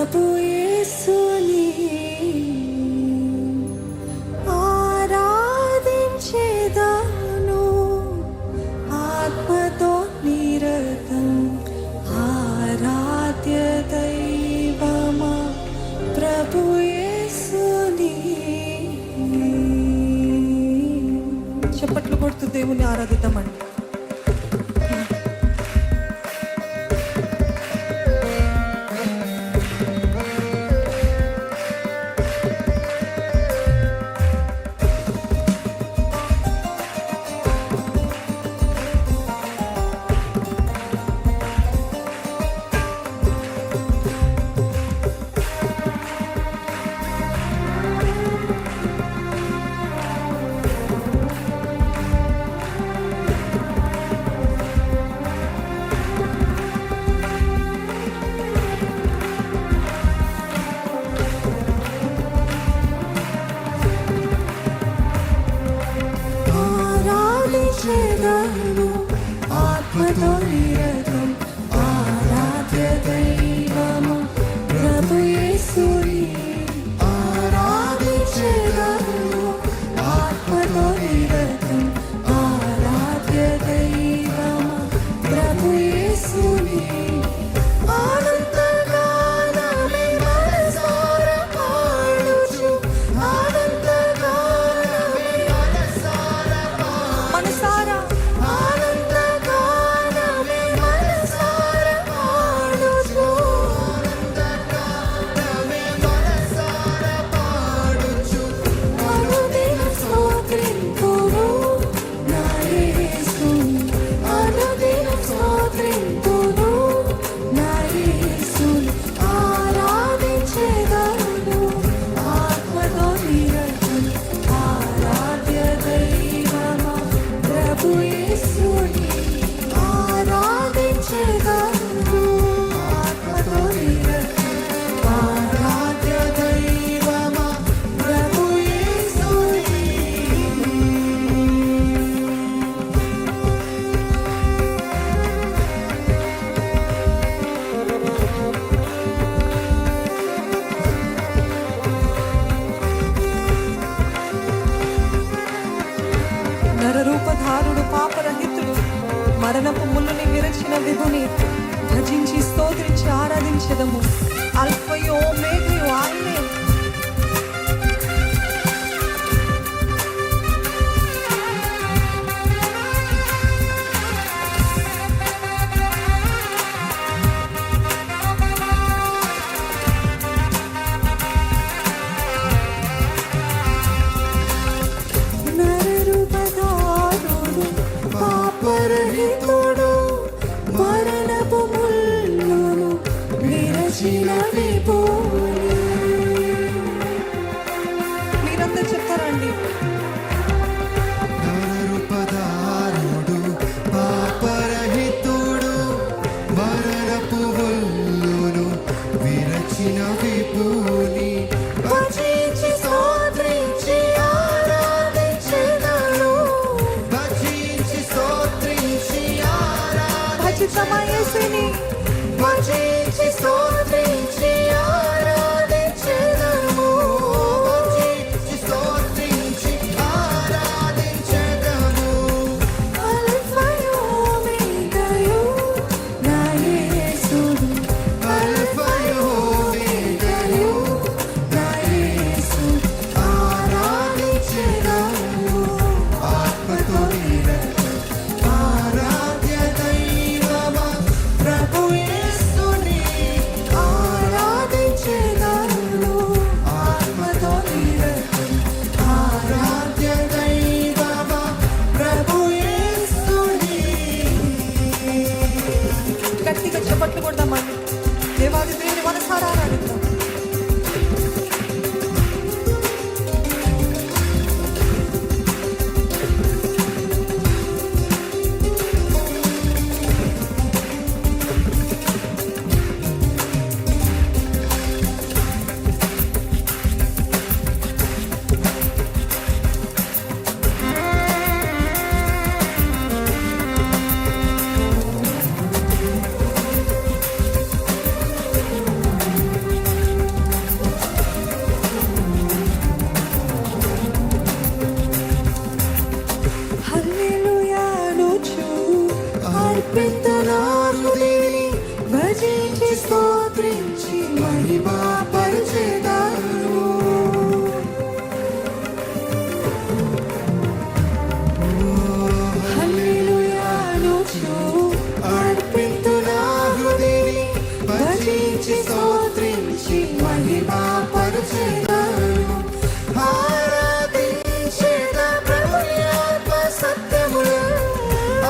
ప్రభు యేసుని ఆరాధించెదను ఆత్మతో నిరతం ఆరాధ్య దైవమా ప్రభు యేసుని. చప్పట్లు కొడుతూ దేవుని ఆరాధిద్దామండి. ఆత్మతో నిరతం ఆరాధ్య దైవమా ప్రభు యేసుని ఆరాధించెదను ఆత్మతో నిరతం ఆరాధ్య దైవమా ప్రభు యేసుని. నరరూపధారుడు పాపరహితుడు మరణపు ముళ్ళుని విరచిన విధుని భజించి స్తోత్రించి ఆరాధించెదము. అల్ఫయు ఓమేగయు ఆయనే. మరణపు ముళ్ళును విరచిన విభూని. మీరంతా చెప్తారండి. నరరూపధారుడు పాపరహితుడు మరణపు ముళ్ళును విరచిన విభూని భజించి స్తోత్రించి ఆరాధించెదను భజించి స్తోత్రించి భజితమా యేసుని భజించి స్తోత్రించి ఆరాధించెదము భజించి స్తోత్రించి ఆరాధించెదము. అల్ఫయు ఓమేగయు నా యేసుని అల్ఫయు ఓమేగయు నా యేసుని ఆరాధించెదము ఆత్మతో నిరతం ఆరాధ్య దైవమా ప్రభు యేసుని ఆరాధించెదను ఆత్మతో నిరతం ఆరాధ్య దైవమా ప్రభు యేసుని. గట్టిగా చప్పట్లు కొడదామండి. దేవాది దేవుని మనసారా ఆరాధిద్దాం. స్తోత్రించి మహిమపరచెదను. హల్లెలూయా అనుచు అర్పింతునా హృదయని భజించి స్తోత్రించి మహిమపరచెదను. ఆరాధించేద ప్రభుని ఆత్మ సత్యములు.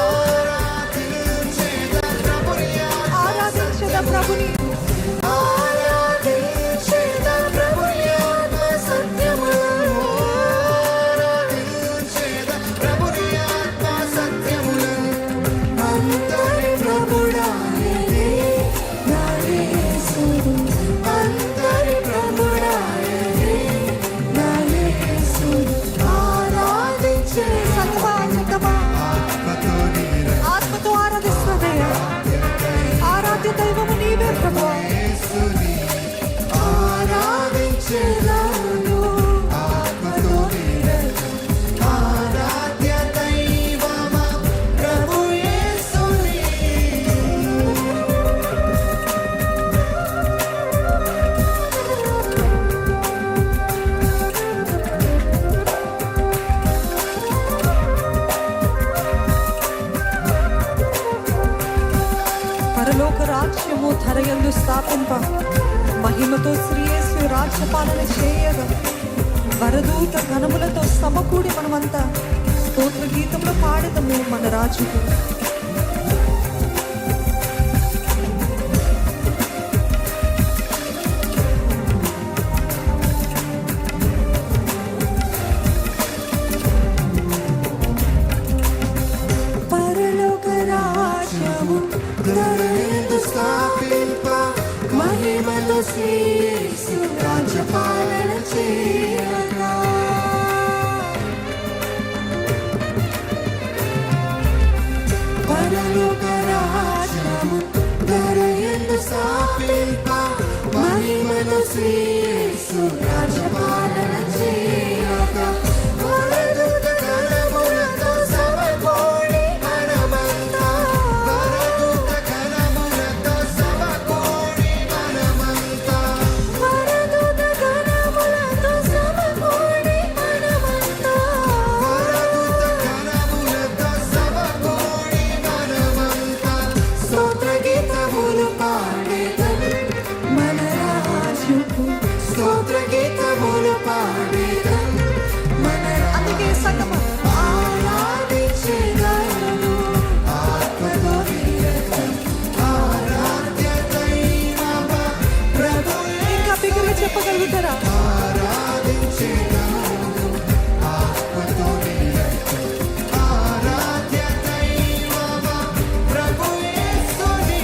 ఆరాధించేద ప్రభుని ఆత్మ ఆరాధించద ప్రభుని ఆరాధించేద ప్రభుని ఆత్మ సత్యములు. ఆరాధించేద ప్రభుని ఆత్మ సత్యములు. అంతరి ప్రభుడాయనే నా యేసుడు. అంతరి ప్రభుడాయనే నా యేసుడు. ఆరాధించే సత్యమా సత్యమా ఆత్మతో నీరే ఆత్మతో ఆరాధిస్తున్నదయ్యా. ఆరాధ్య దైవము నీవే ప్రభువా. యేసుని ఆరాధించెదను. ఆత్మతో నీరే ఆరాధ్య దైవమా ప్రభు యేసుని. పరలోక రాజ్యము ధరయందు స్థాపింప మహిమతో శ్రీయేసు రాజ్యపాలన చేయగా వరదూత ఘనములతో సమకూడి మనమంతా స్తోత్ర గీతంలో పాడదము మన రాజుకు. పరలోక రాజ్యము ధరయందు స్థాపింప మహిమతో యేసు రాజ్యపాలన చేయగా. పరలోక రాజ్యము ధరయందు స్థాపింప మహిమతో యేసు రాజ్యపాలన చేయగా. వరదూత గణములతో సమకూడి మనమంతా. వరదూత గణములతో సమకూడి మనమంతా. వరదూత గణములతో సమకూడి మనమంతా. వరదూత గణములతో సమకూడి మనమంతా. స్తోత్ర గీతములు పాడేదము మన రాజుకు. స్తోత్ర గీతములు పాడేదము మన అందుకే సంగమం ఆరాధించెదను. ఆత్మతో నీరే ఆరాధ్య దైవమా ప్రభు ఇంకా బిగ్గరగా చెప్పగలుగుతారా? ఆరాధించెదను. ఆత్మతో నీరే ఆరాధ్య దైవమా ప్రభు యేసుని.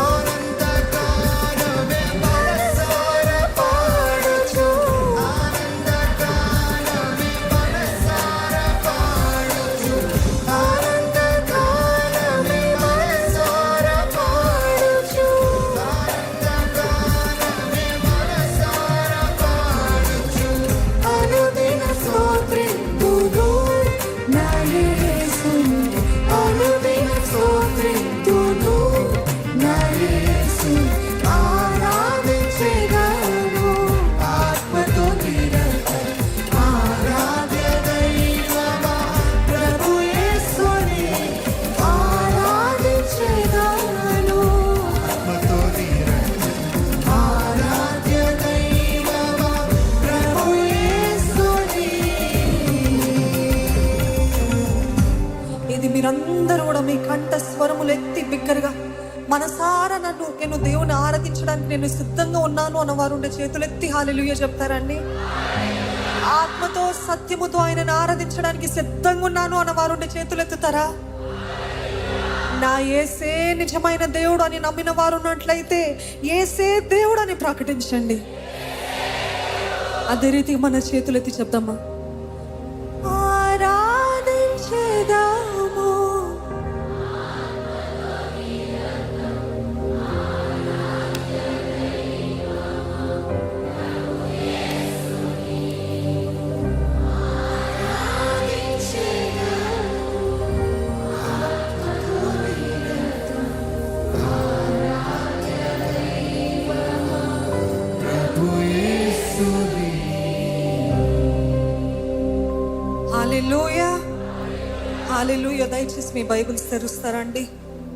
ఆనందగానమే మనసారా పాడుచు. ఆనందగానమే మనసారా పాడుచు. ఆనందగానమే మనసారా పాడుచు. ఆనందగానమే మనసారా పాడుచు. అనుదిన స్తోత్రింతును నా యేసుని. అనుదిన స్తోత్రింతును నా యేసుని. ఆరాధించెదను. ఆత్మతో నిరంతరం ఆరాధ్య దైవమా ప్రభు యేసుని. ఆరాధించెదను. ఆత్మతో నిరంతరం ఆరాధ్య దైవమా ప్రభు యేసుని. ఇది మీరందరూ కూడా మీ కంఠ స్వరములు ఎత్తి బిగ్గరగా మనసారా నేను దేవుని ఆరాధించడానికి నేను సిద్ధంగా ఉన్నాను అన్నవారు ఉండే చేతులెత్తి హల్లెలూయా చెప్తారండి. ఆత్మతో సత్యముతో ఆయనను ఆరాధించడానికి సిద్ధంగా ఉన్నాను అన్నవారు ఉండే చేతులెత్తుతారా? నా యేసే నిజమైన దేవుడు అని నమ్మిన వారు ఉన్నట్లయితే యేసే దేవుడు అని ప్రకటించండి. అదే రీతి మన చేతులెత్తి చెప్దామా? ఆరాధించెదము. హల్లెలూయా హల్లెలూయా. దయచేసి మీ బైబిల్స్ తెరుస్తారండి.